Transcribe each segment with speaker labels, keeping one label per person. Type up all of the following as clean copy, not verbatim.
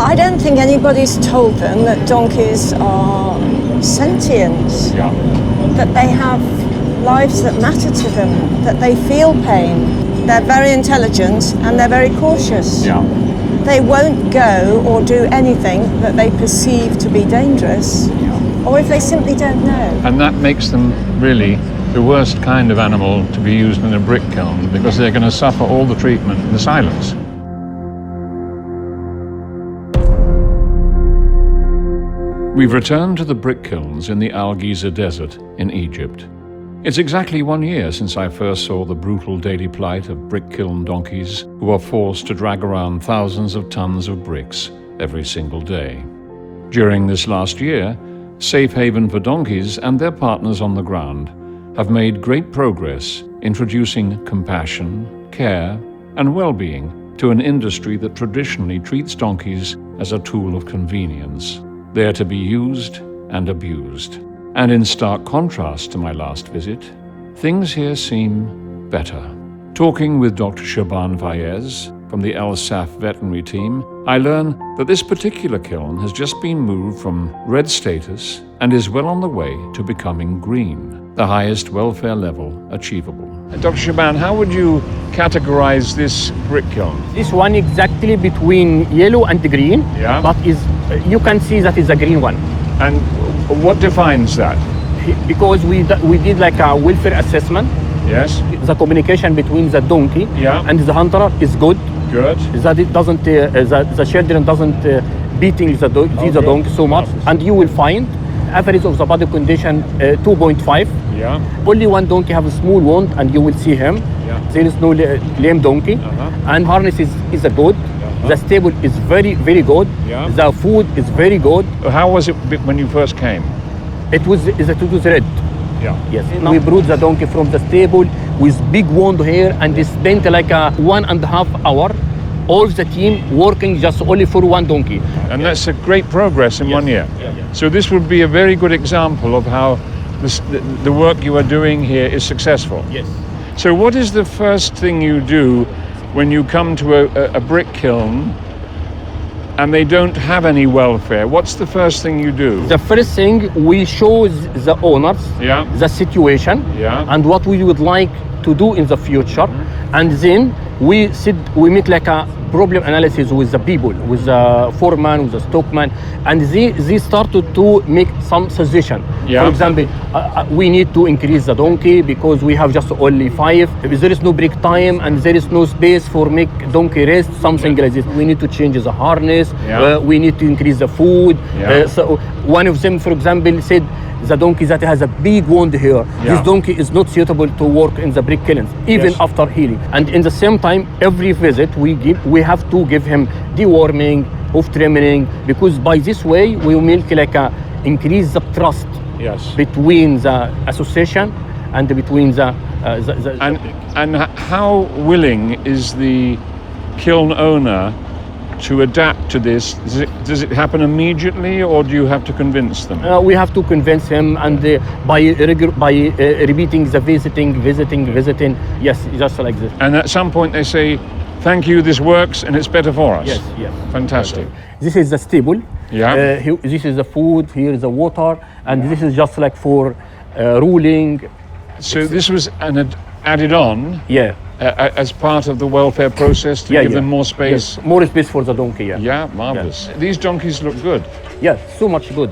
Speaker 1: I don't think anybody's told them that donkeys are sentient, that they have lives that matter to them, that they feel pain. They're very intelligent and they're very cautious. They won't go or do anything that they perceive to be dangerous, or if they simply don't know.
Speaker 2: And that makes them really the worst kind of animal to be used in a brick kiln, because they're going to suffer all the treatment in the silence. We've returned to the brick kilns in the Al Giza Desert in Egypt. It's exactly 1 year since I first saw the brutal daily plight of brick kiln donkeys who are forced to drag around thousands of tons of bricks every single day. During this last year, Safe Haven for Donkeys and their partners on the ground have made great progress introducing compassion, care, and well-being to an industry that traditionally treats donkeys as a tool of convenience. They're to be used and abused. And in stark contrast to my last visit, things here seem better. Talking with Dr. Shaban Fayez from the El Saf veterinary team, I learn that this particular kiln has just been moved from red status and is well on the way to becoming green, the highest welfare level achievable. Dr. Shaban, how would you categorize this brick kiln?
Speaker 3: This one exactly between yellow and green, but you can see that is a green one.
Speaker 2: And what defines that?
Speaker 3: Because we did like a welfare assessment.
Speaker 2: Yes.
Speaker 3: The communication between the donkey and the hunter is good.
Speaker 2: Good.
Speaker 3: That it doesn't, the children doesn't beating the donkey so much. And you will find average of the body condition 2.5. Only one donkey have a small wound, and you will see him. There is no lame donkey. And harness is a good. The stable is very, very good. The food is very good.
Speaker 2: How was it when you first came?
Speaker 3: It was red. Yes. We brought the donkey from the stable with big wound here, and they spent like 1.5 hours, all the team working just only for one donkey.
Speaker 2: And that's a great progress in 1 year. So this would be a very good example of how the work you are doing here is successful.
Speaker 3: Yes.
Speaker 2: So what is the first thing you do when you come to a brick kiln and they don't have any welfare? What's the first thing you do?
Speaker 3: The first thing, we show the owners the situation and what we would like to do in the future. And then we make like a problem analysis with the people, with the foreman, with the stockman, and they started to make some suggestion. For example, we need to increase the donkey because we have just only 5. If there is no break time and there is no space for make donkey rest, something like this. We need to change the harness. We need to increase the food. So one of them, for example, said the donkey that has a big wound here, this donkey is not suitable to work in the brick kilns, even after healing. And in the same time, every visit we have to give him deworming, hoof trimming, because by this way we will make like increase the trust between the association and between the
Speaker 2: and how willing is the kiln owner to adapt to this? Does it happen immediately, or do you have to convince them?
Speaker 3: We have to convince him, and by repeating the visiting, yes, just like this.
Speaker 2: And at some point they say, thank you, this works and it's better for us.
Speaker 3: Yes.
Speaker 2: Fantastic.
Speaker 3: This is the stable. This is the food, here is the water, and this is just like for ruling.
Speaker 2: So this was added on as part of the welfare process to give them more space?
Speaker 3: Yes. More space for the donkey,
Speaker 2: Marvelous. These donkeys look good.
Speaker 3: So much good,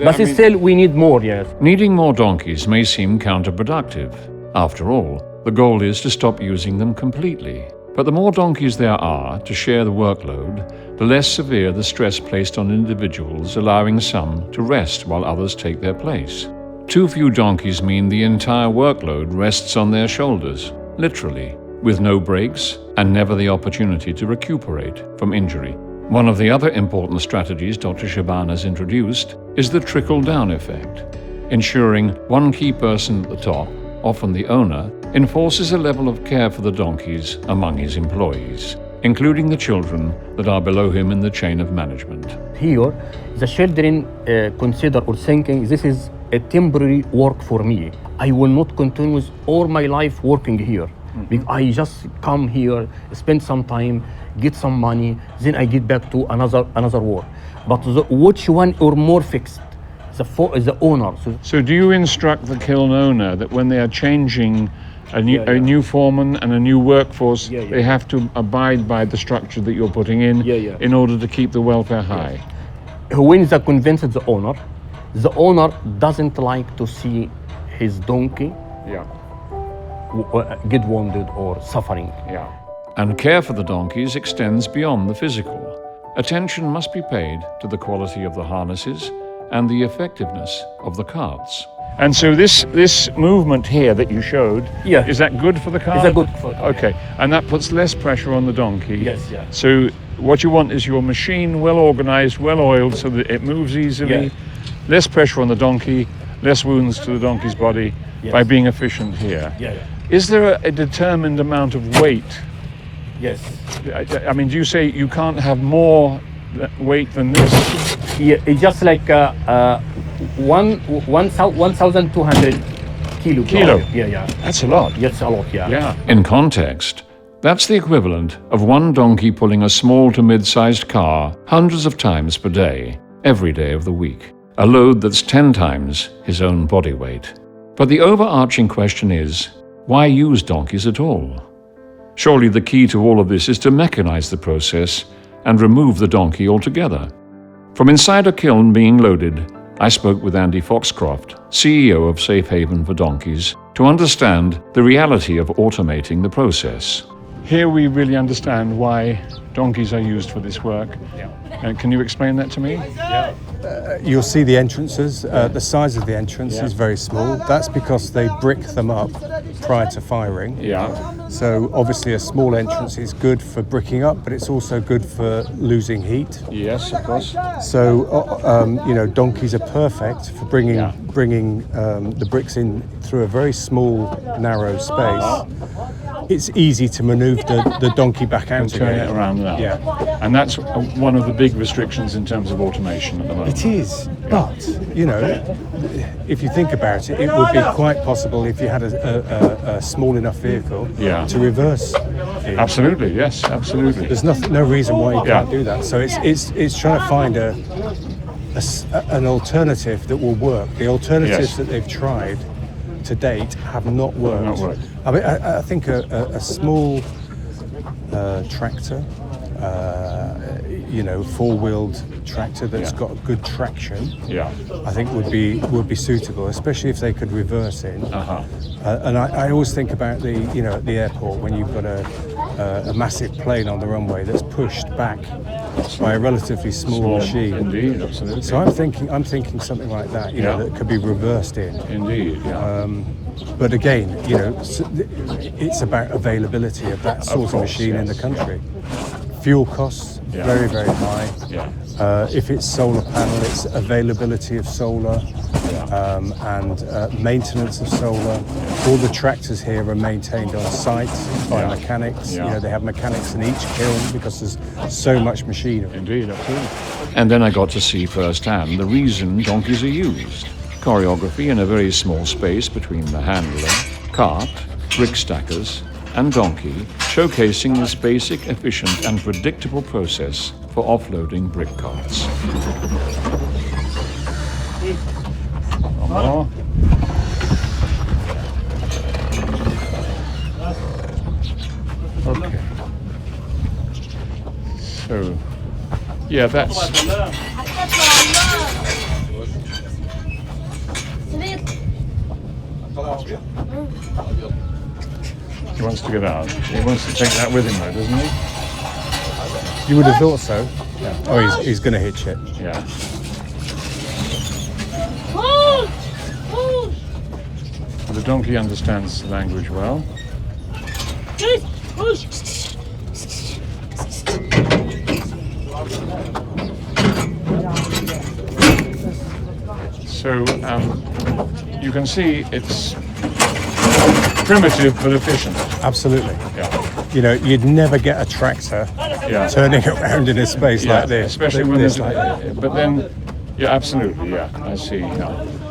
Speaker 3: But still, we need more,
Speaker 2: Needing more donkeys may seem counterproductive. After all, the goal is to stop using them completely. But the more donkeys there are to share the workload, the less severe the stress placed on individuals, allowing some to rest while others take their place. Too few donkeys mean the entire workload rests on their shoulders, literally, with no breaks and never the opportunity to recuperate from injury. One of the other important strategies Dr. Shaban has introduced is the trickle-down effect, ensuring one key person at the top, often the owner, enforces a level of care for the donkeys among his employees, including the children that are below him in the chain of management.
Speaker 3: Here, the children consider or thinking, this is a temporary work for me. I will not continue all my life working here. I just come here, spend some time, get some money, then I get back to another work. But which one or more fixed? The owner.
Speaker 2: So do you instruct the kiln owner that when they are changing a new foreman and a new workforce, they have to abide by the structure that you're putting in order to keep the welfare high?
Speaker 3: When they convince the owner doesn't like to see his donkey get wounded or suffering.
Speaker 2: And care for the donkeys extends beyond the physical. Attention must be paid to the quality of the harnesses and the effectiveness of the carts. And so this movement here that you showed, is that good for the cart?
Speaker 3: It's a good for the cart.
Speaker 2: Okay, and that puts less pressure on the donkey.
Speaker 3: Yes,
Speaker 2: So what you want is your machine well organized, well oiled, so that it moves easily, less pressure on the donkey, less wounds to the donkey's body by being efficient here. Is there a determined amount of weight?
Speaker 3: Yes.
Speaker 2: I mean, do you say you can't have more weight than this?
Speaker 3: It's just like 1,200 kilo.
Speaker 2: That's a lot.
Speaker 3: Yes, a lot,
Speaker 2: In context, that's the equivalent of one donkey pulling a small to mid-sized car hundreds of times per day, every day of the week. A load that's 10 times his own body weight. But the overarching question is, why use donkeys at all? Surely the key to all of this is to mechanize the process and remove the donkey altogether. From inside a kiln being loaded, I spoke with Andy Foxcroft, CEO of Safe Haven for Donkeys, to understand the reality of automating the process. Here we really understand why donkeys are used for this work. Can you explain that to me?
Speaker 4: You'll see the entrances. The size of the entrance is very small. That's because they brick them up prior to firing. So obviously a small entrance is good for bricking up, but it's also good for losing heat.
Speaker 2: Yes, of course.
Speaker 4: So donkeys are perfect for bringing the bricks in through a very small, narrow space. It's easy to maneuver the donkey back out
Speaker 2: and turn it around now. And that's one of the big restrictions in terms of automation at the moment.
Speaker 4: It is, but if you think about it, it would be quite possible if you had a small enough vehicle to reverse it.
Speaker 2: Absolutely, yes, absolutely.
Speaker 4: There's no reason why you can't do that. So it's trying to find an alternative that will work. The alternatives that they've tried to date have not worked. I mean, I think a small tractor, four-wheeled tractor that's got good traction, I think would be suitable, especially if they could reverse in. And I always think about at the airport when you've got a massive plane on the runway that's pushed back by a relatively small machine.
Speaker 2: Indeed, absolutely.
Speaker 4: So I'm thinking something like that, that could be reversed in.
Speaker 2: Indeed,
Speaker 4: But again, it's about availability of that sort of machine in the country. Fuel costs, very, very high. If it's solar panel, it's availability of solar and maintenance of solar. All the tractors here are maintained on site by mechanics. They have mechanics in each kiln because there's so much machinery.
Speaker 2: Indeed, absolutely. And then I got to see firsthand the reason donkeys are used. Choreography in a very small space between the handler, cart, brick stackers, and donkey, showcasing this basic, efficient, and predictable process for offloading brick carts. One more. Okay. So, that's... He wants to get out. He wants to take that with him, though, doesn't he?
Speaker 4: You would have thought so. Oh, he's going to hitch it.
Speaker 2: The donkey understands the language well. So you can see it's primitive but efficient.
Speaker 4: Absolutely. You'd never get a tractor turning around in a space like this.
Speaker 2: Especially when there's but then, absolutely, I see.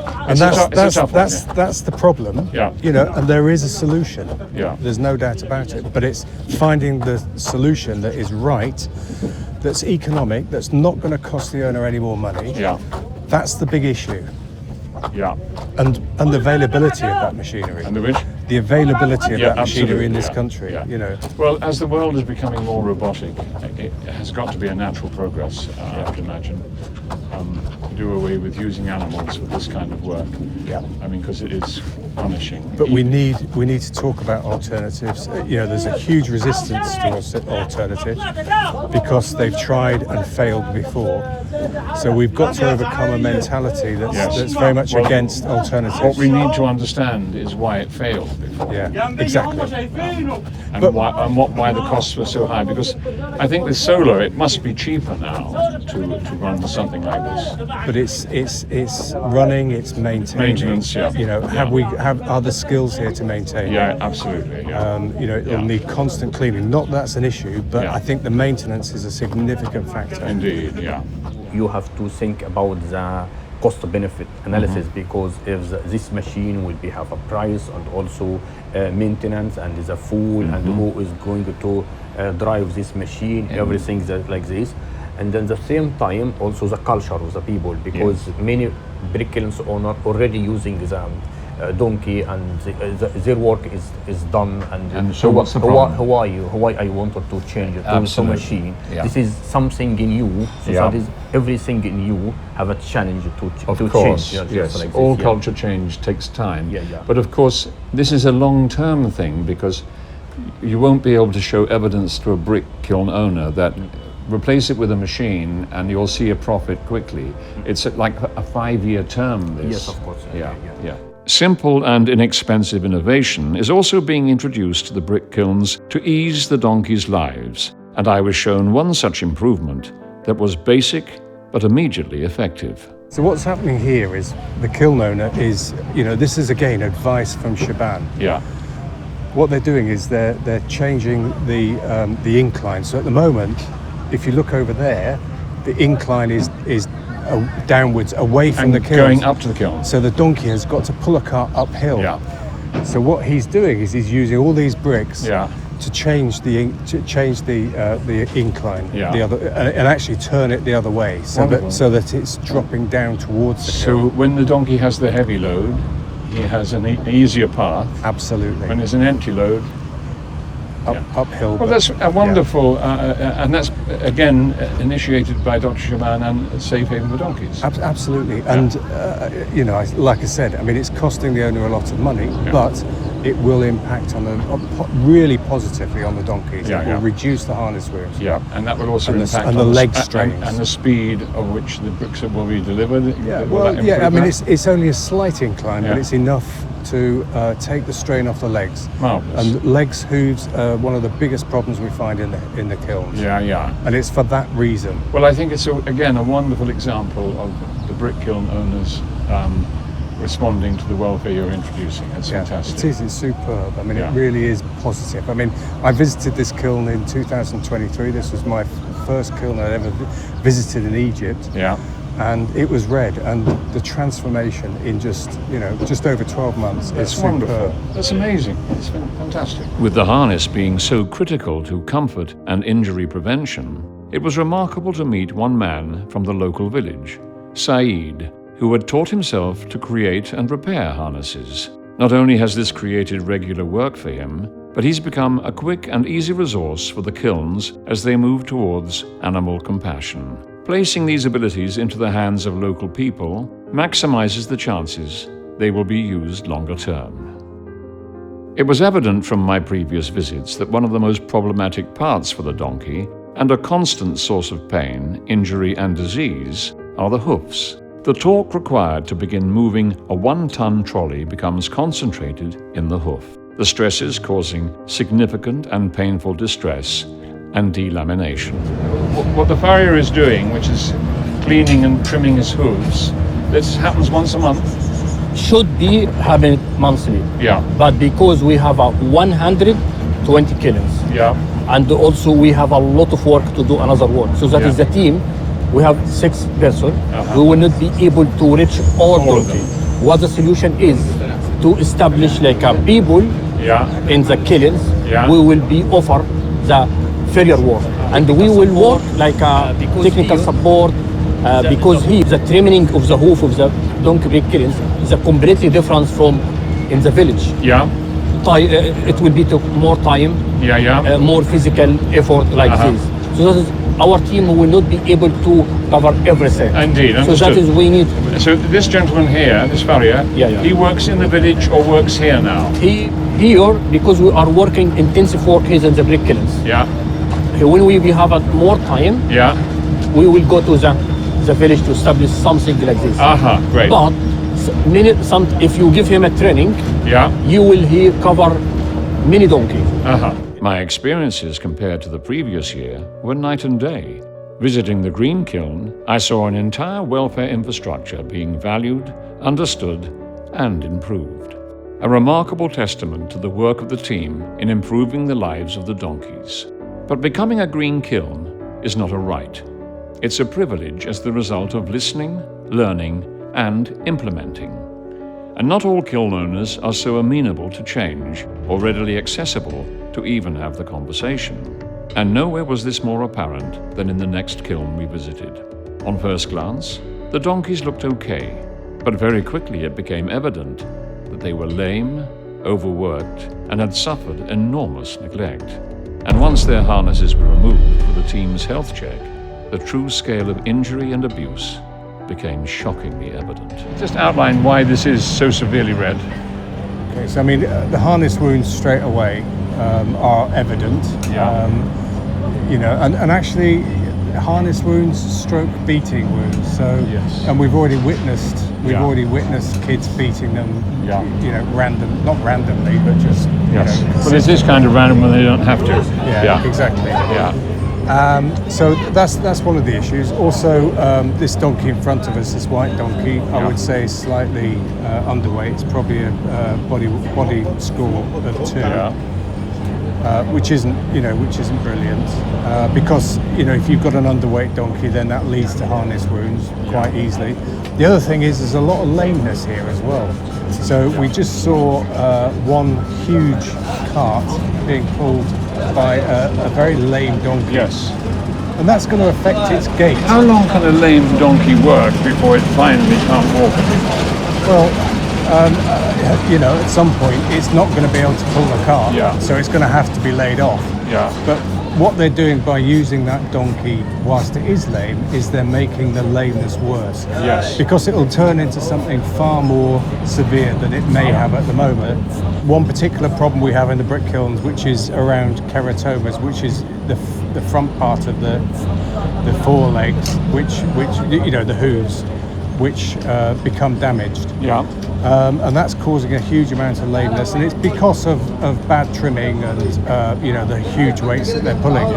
Speaker 4: And that's the problem.
Speaker 2: Yeah.
Speaker 4: You know, and there is a solution.
Speaker 2: Yeah.
Speaker 4: There's no doubt about it. But it's finding the solution that is right, that's economic, that's not going to cost the owner any more money.
Speaker 2: Yeah.
Speaker 4: That's the big issue.
Speaker 2: Yeah.
Speaker 4: And the availability of that machinery.
Speaker 2: And the which?
Speaker 4: The availability of that machinery in this
Speaker 2: yeah,
Speaker 4: country.
Speaker 2: yeah.
Speaker 4: You know.
Speaker 2: Well, as the world is becoming more robotic, it has got to be a natural progress, I would imagine. To do away with using animals for this kind of work.
Speaker 4: Yeah.
Speaker 2: I mean, because it is punishing.
Speaker 4: But we need to talk about alternatives. You know, there's a huge resistance to alternatives because they've tried and failed before. So we've got to overcome a mentality that's very much against alternatives.
Speaker 2: What we need to understand is why it failed before.
Speaker 4: Yeah, exactly.
Speaker 2: And why the costs were so high. Because I think with solar, it must be cheaper now to run something like this.
Speaker 4: But it's running, it's maintaining.
Speaker 2: Maintenance, yeah.
Speaker 4: You know, are the skills here to maintain?
Speaker 2: Yeah, absolutely. Yeah.
Speaker 4: You know, it'll need constant cleaning. Not that's an issue, but
Speaker 2: Yeah.
Speaker 4: I think the maintenance is a significant factor.
Speaker 2: Indeed, yeah.
Speaker 3: You have to think about the cost-benefit analysis because if this machine will have a price and also maintenance and is a full and who is going to drive this machine, everything that like this. And then at the same time also the culture of the people because many brick kilns owner already using the donkey and their work is done
Speaker 2: And so what's the problem?
Speaker 3: why I wanted to change it to
Speaker 2: Absolutely.
Speaker 3: machine.
Speaker 2: Yeah.
Speaker 3: This is something new, so that is everything new have a challenge to
Speaker 2: course,
Speaker 3: change.
Speaker 2: yes.
Speaker 3: Like
Speaker 2: All
Speaker 3: this,
Speaker 2: culture change takes time.
Speaker 3: Yeah, yeah.
Speaker 2: But of course, this is a long-term thing because you won't be able to show evidence to a brick kiln owner that replace it with a machine and you'll see a profit quickly. It's like a 5-year term, this.
Speaker 3: Yes, of course.
Speaker 2: Yeah. Simple and inexpensive innovation is also being introduced to the brick kilns to ease the donkeys' lives, and I was shown one such improvement that was basic but immediately effective.
Speaker 4: So what's happening here is the kiln owner is, you know, this is again advice from Shaban.
Speaker 2: Yeah.
Speaker 4: What they're doing is they're changing the incline. So at the moment, if you look over there, the incline is downwards away from the kiln.
Speaker 2: Going up to the kiln.
Speaker 4: So the donkey has got to pull a cart uphill.
Speaker 2: Yeah.
Speaker 4: So what he's doing is he's using all these bricks to change the incline, the other, and actually turn it the other way, so that it's dropping down towards the kiln.
Speaker 2: So when the donkey has the heavy load, he has an easier path.
Speaker 4: Absolutely.
Speaker 2: When there's an empty load,
Speaker 4: uphill.
Speaker 2: Well, that's a wonderful, and that's again initiated by Dr. Shaban and Safe Haven for Donkeys.
Speaker 4: Absolutely, and you know, like I said, I mean, it's costing the owner a lot of money, but it will impact on really positively on the donkeys. It will reduce the harness wears.
Speaker 2: Yeah, and that will also impact
Speaker 4: on the leg strains
Speaker 2: and the speed of which the bricks will be delivered.
Speaker 4: Yeah, I mean, it's only a slight incline, but it's enough to take the strain off the legs.
Speaker 2: Marvellous.
Speaker 4: And legs, hooves, one of the biggest problems we find in the kilns.
Speaker 2: Yeah.
Speaker 4: And it's for that reason.
Speaker 2: Well, I think it's again a wonderful example of the brick kiln owners responding to the welfare you're introducing. It's fantastic.
Speaker 4: It is. It's superb. I mean, it really is positive. I mean, I visited this kiln in 2023. This was my first kiln I'd ever visited in Egypt.
Speaker 2: Yeah.
Speaker 4: And it was red, and the transformation in just over 12 months is superb.
Speaker 2: Wonderful. That's amazing. It's fantastic. With the harness being so critical to comfort and injury prevention, it was remarkable to meet one man from the local village, Saeed, who had taught himself to create and repair harnesses. Not only has this created regular work for him, but he's become a quick and easy resource for the kilns as they move towards animal compassion. Placing these abilities into the hands of local people maximizes the chances they will be used longer term. It was evident from my previous visits that one of the most problematic parts for the donkey, and a constant source of pain, injury and disease, are the hoofs. The torque required to begin moving a 1-ton trolley becomes concentrated in the hoof, the stresses causing significant and painful distress and delamination. What the farrier is doing, which is cleaning and trimming his hooves, this happens once a month?
Speaker 3: Should be having monthly.
Speaker 2: Yeah.
Speaker 3: But because we have 120 kilns.
Speaker 2: Yeah.
Speaker 3: And also we have a lot of work to do another work. So that is the team. We have 6 persons. We will not be able to reach all
Speaker 2: of them.
Speaker 3: what the solution is to establish like a people in the kilns. We will be offer the failure work, and we will work like a technical support because the training of the hoof of the donkey brick kilns is a completely different from in the village. It will be more time, more physical effort like this. So that is our team will not be able to cover everything.
Speaker 2: Indeed, understood.
Speaker 3: So that is we need.
Speaker 2: So this gentleman here, this farrier, he works in the village or works here now?
Speaker 3: He here because we are working intensive work here in the brick kilns. When we have more time, we will go to the village to establish something like this.
Speaker 2: Great.
Speaker 3: But if you give him a training, you will here cover many donkeys.
Speaker 2: My experiences compared to the previous year were night and day. Visiting the green kiln, I saw an entire welfare infrastructure being valued, understood, and improved. A remarkable testament to the work of the team in improving the lives of the donkeys. But becoming a green kiln is not a right. It's a privilege as the result of listening, learning, and implementing. And not all kiln owners are so amenable to change or readily accessible to even have the conversation. And nowhere was this more apparent than in the next kiln we visited. On first glance, the donkeys looked okay, but very quickly it became evident that they were lame, overworked, and had suffered enormous neglect. And once their harnesses were removed for the team's health check, the true scale of injury and abuse became shockingly evident. Just outline why this is so severely red.
Speaker 4: Okay, so I mean, the harness wounds straight away are evident. And actually, harness wounds, stroke beating wounds. So, and we've already witnessed kids beating them. Not randomly, but just.
Speaker 2: But it's this kind of random when they don't have to.
Speaker 4: Exactly. So that's one of the issues. Also, this donkey in front of us, this white donkey, I would say is slightly underweight. It's probably a body score of 2. Which isn't brilliant, because if you've got an underweight donkey, then that leads to harness wounds quite easily. The other thing is there's a lot of lameness here as well. So we just saw one huge cart being pulled by a very lame donkey. And that's going to affect its gait.
Speaker 2: How long can a lame donkey work before it finally can't walk anymore?
Speaker 4: Well, at some point it's not going to be able to pull the cart, so it's going to have to be laid off. But what they're doing by using that donkey whilst it is lame is they're making the lameness worse. Because it'll turn into something far more severe than it may have at the moment. One particular problem we have in the brick kilns, which is around keratomas, which is the front part of the forelegs, which the hooves, which become damaged. And that's causing a huge amount of lameness, and it's because of bad trimming and the huge weights that they're pulling.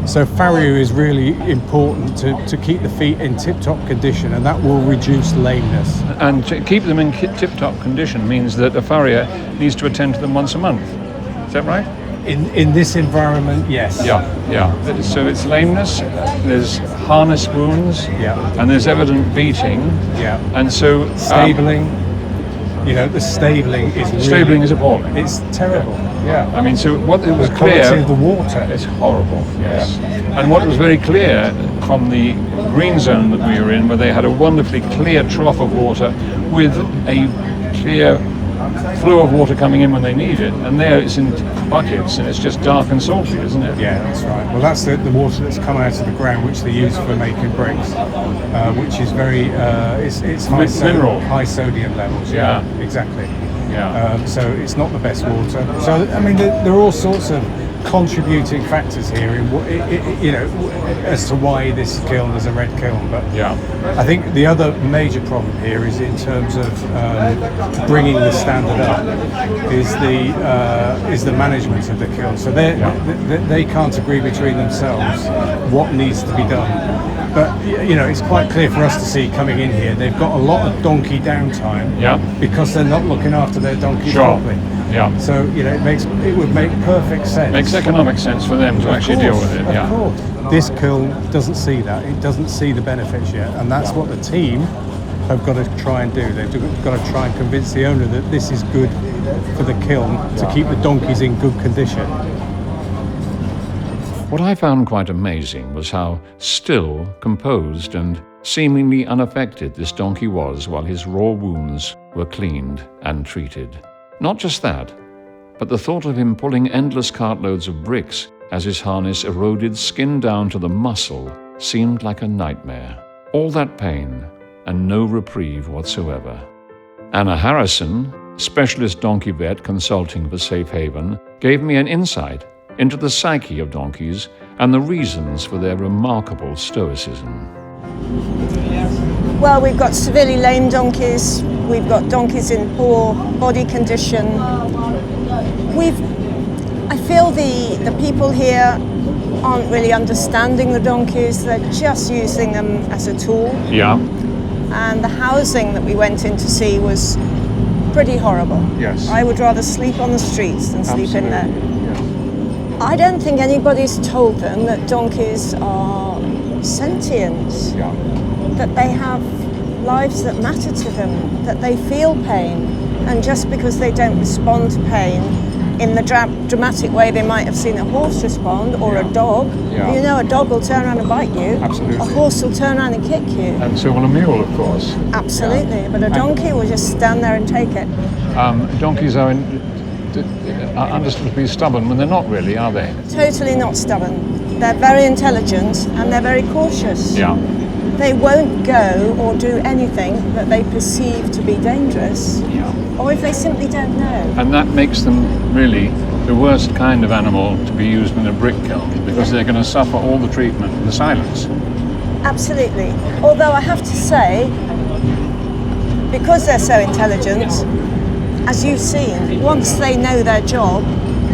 Speaker 4: So farrier is really important to keep the feet in tip-top condition, and that will reduce lameness.
Speaker 2: And to keep them in tip-top condition means that a farrier needs to attend to them once a month. Is that right?
Speaker 4: In this environment, yes.
Speaker 2: So it's lameness, there's harness wounds, and there's evident beating. And so
Speaker 4: stabling. The stabling is
Speaker 2: appalling.
Speaker 4: It's terrible.
Speaker 2: I mean, so what it was
Speaker 4: the
Speaker 2: clear.
Speaker 4: Quality of the water.
Speaker 2: It's horrible. And what was very clear from the green zone that we were in, where they had a wonderfully clear trough of water with a clear flow of water coming in when they need it, and there it's in buckets and it's just dark and salty, isn't it?
Speaker 4: Yeah, that's right. Well, that's the water that's come out of the ground, which they use for making bricks, which is very it's high sodium levels. Exactly. So it's not the best water. So I mean, there are all sorts of contributing factors here as to why this kiln is a red kiln. But I think the other major problem here is in terms of bringing the standard up is the management of the kiln. So they can't agree between themselves what needs to be done. But it's quite clear for us to see coming in here, they've got a lot of donkey downtime because they're not looking after their donkeys properly. So it would make perfect sense.
Speaker 2: Makes economic sense for them to actually deal with it.
Speaker 4: Of course. This kiln doesn't see that. It doesn't see the benefits yet, and that's what the team have got to try and do. They've got to try and convince the owner that this is good for the kiln to keep the donkeys in good condition.
Speaker 2: What I found quite amazing was how still, composed, and seemingly unaffected this donkey was while his raw wounds were cleaned and treated. Not just that, but the thought of him pulling endless cartloads of bricks as his harness eroded skin down to the muscle seemed like a nightmare. All that pain and no reprieve whatsoever. Anna Harrison, specialist donkey vet consulting for Safe Haven, gave me an insight into the psyche of donkeys and the reasons for their remarkable stoicism.
Speaker 1: Well, we've got severely lame donkeys, we've got donkeys in poor body condition. I feel the people here aren't really understanding the donkeys, they're just using them as a tool.
Speaker 2: Yeah.
Speaker 1: And the housing that we went in to see was pretty horrible.
Speaker 2: Yes.
Speaker 1: I would rather sleep on the streets than sleep in there.
Speaker 2: Yeah.
Speaker 1: I don't think anybody's told them that donkeys are sentient, that they have lives that matter to them, that they feel pain, and just because they don't respond to pain in the dramatic way they might have seen a horse respond or a dog.
Speaker 2: Yeah.
Speaker 1: You know, a dog will turn around and bite you.
Speaker 2: Absolutely.
Speaker 1: A horse will turn around and kick you.
Speaker 2: And so will a mule, of course.
Speaker 1: Absolutely, but a donkey will just stand there and take it.
Speaker 2: Donkeys are understood to be stubborn when they're not really, are they?
Speaker 1: Totally not stubborn. They're very intelligent and they're very cautious.
Speaker 2: Yeah.
Speaker 1: They won't go or do anything that they perceive to be dangerous, or if they simply don't know.
Speaker 2: And that makes them really the worst kind of animal to be used in a brick kiln, because they're going to suffer all the treatment in the silence.
Speaker 1: Absolutely. Although I have to say, because they're so intelligent, as you've seen, once they know their job,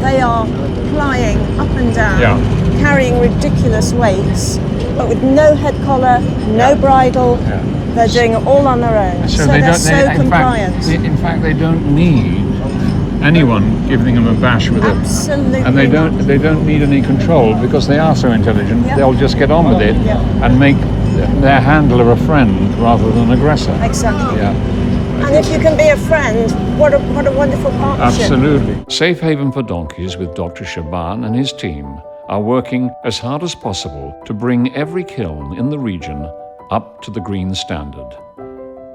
Speaker 1: they are flying up and down, carrying ridiculous weights, but with no head collar, no bridle. They're doing it all on their own. So they're so compliant.
Speaker 2: In fact, they don't need anyone giving them a bash with it.
Speaker 1: Absolutely.
Speaker 2: And they don't need any control because they are so intelligent. They'll just get on with it and make their handler a friend rather than an aggressor.
Speaker 1: Exactly.
Speaker 2: Yeah.
Speaker 1: And if you can be a friend, what a wonderful partnership.
Speaker 2: Absolutely. Safe Haven for Donkeys with Dr. Shaban and his team are working as hard as possible to bring every kiln in the region up to the green standard.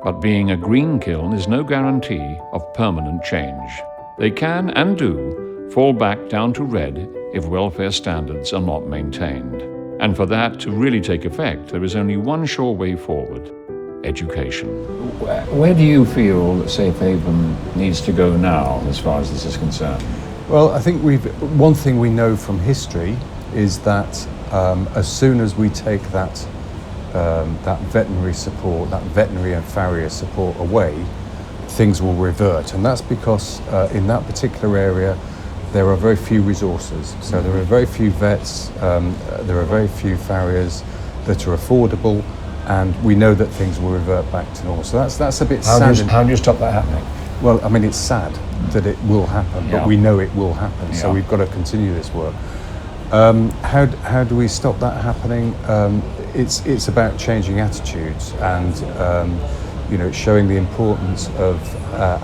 Speaker 2: But being a green kiln is no guarantee of permanent change. They can and do fall back down to red if welfare standards are not maintained. And for that to really take effect, there is only one sure way forward: education. Where do you feel that Safe Haven needs to go now as far as this is concerned?
Speaker 4: Well, I think one thing we know from history is that as soon as we take that veterinary support, that veterinary and farrier support away, things will revert. And that's because in that particular area, there are very few resources. So there are very few vets, there are very few farriers that are affordable, and we know that things will revert back to normal. So that's a bit sad.
Speaker 2: How do you stop that happening?
Speaker 4: Well, I mean, it's sad that it will happen, but we know it will happen. So we've got to continue this work. How do we stop that happening? It's about changing attitudes and showing the importance of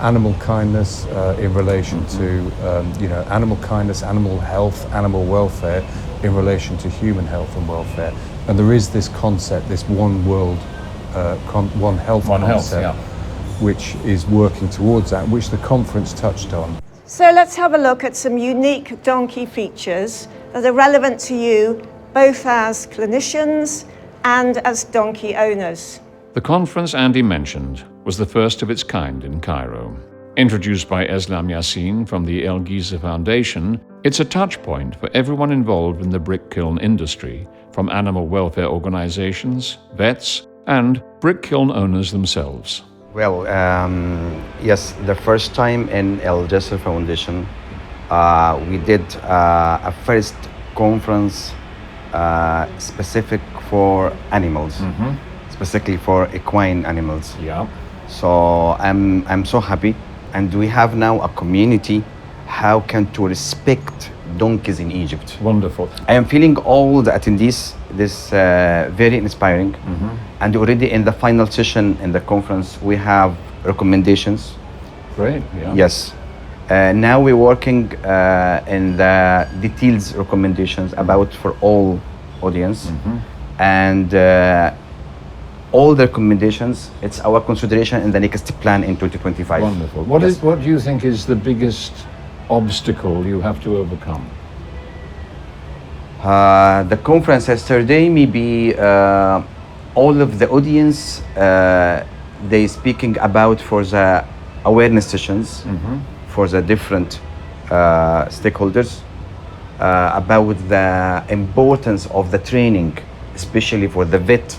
Speaker 4: animal kindness in relation to animal kindness, animal health, animal welfare in relation to human health and welfare. And there is this concept, this one world, one health concept, which is working towards that, which the conference touched on.
Speaker 1: So let's have a look at some unique donkey features that are relevant to you, both as clinicians and as donkey owners.
Speaker 2: The conference Andy mentioned was the first of its kind in Cairo. Introduced by Eslam Yassin from the El Giza Foundation, it's a touch point for everyone involved in the brick kiln industry, from animal welfare organizations, vets, and brick kiln owners themselves.
Speaker 5: Well, yes, the first time in El Giza Foundation, we did a first conference specific for animals, specifically for equine animals.
Speaker 2: Yeah.
Speaker 5: So I'm so happy, and we have now a community how can to respect donkeys in Egypt.
Speaker 2: Wonderful.
Speaker 5: I am feeling all the attendees this very inspiring, and already in the final session in the conference we have recommendations.
Speaker 2: Great. Yeah.
Speaker 5: Yes. Now we're working in the details recommendations about for all audience, and all the recommendations. It's our consideration in the next plan in 2025.
Speaker 2: Wonderful. What do you think is the biggest obstacle you have to overcome?
Speaker 5: The conference yesterday, maybe all of the audience they speaking about for the awareness sessions for the different stakeholders about the importance of the training, especially for the vet,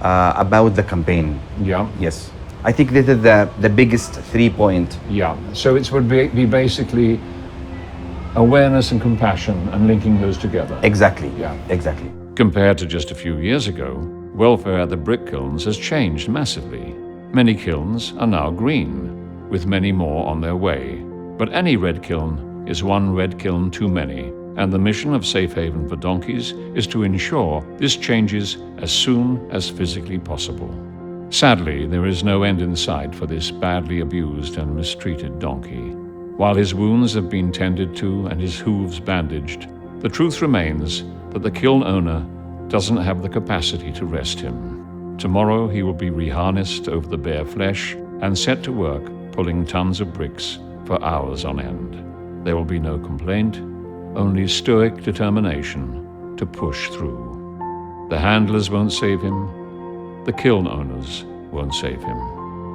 Speaker 5: about the campaign.
Speaker 2: Yeah.
Speaker 5: Yes. I think this is the biggest 3 point.
Speaker 2: Yeah. So it would be basically awareness and compassion and linking those together.
Speaker 5: Exactly.
Speaker 2: Yeah.
Speaker 5: Exactly.
Speaker 2: Compared to just a few years ago, welfare at the brick kilns has changed massively. Many kilns are now green, with many more on their way. But any red kiln is one red kiln too many, and the mission of Safe Haven for Donkeys is to ensure this changes as soon as physically possible. Sadly, there is no end in sight for this badly abused and mistreated donkey. While his wounds have been tended to and his hooves bandaged, the truth remains that the kiln owner doesn't have the capacity to rest him. Tomorrow he will be reharnessed over the bare flesh and set to work pulling tons of bricks for hours on end. There will be no complaint, only stoic determination to push through. The handlers won't save him, the kiln owners won't save him.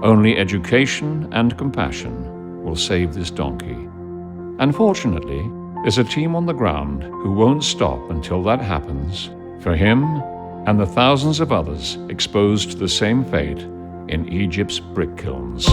Speaker 2: Only education and compassion will save this donkey. Unfortunately, there's a team on the ground who won't stop until that happens for him and the thousands of others exposed to the same fate in Egypt's brick kilns.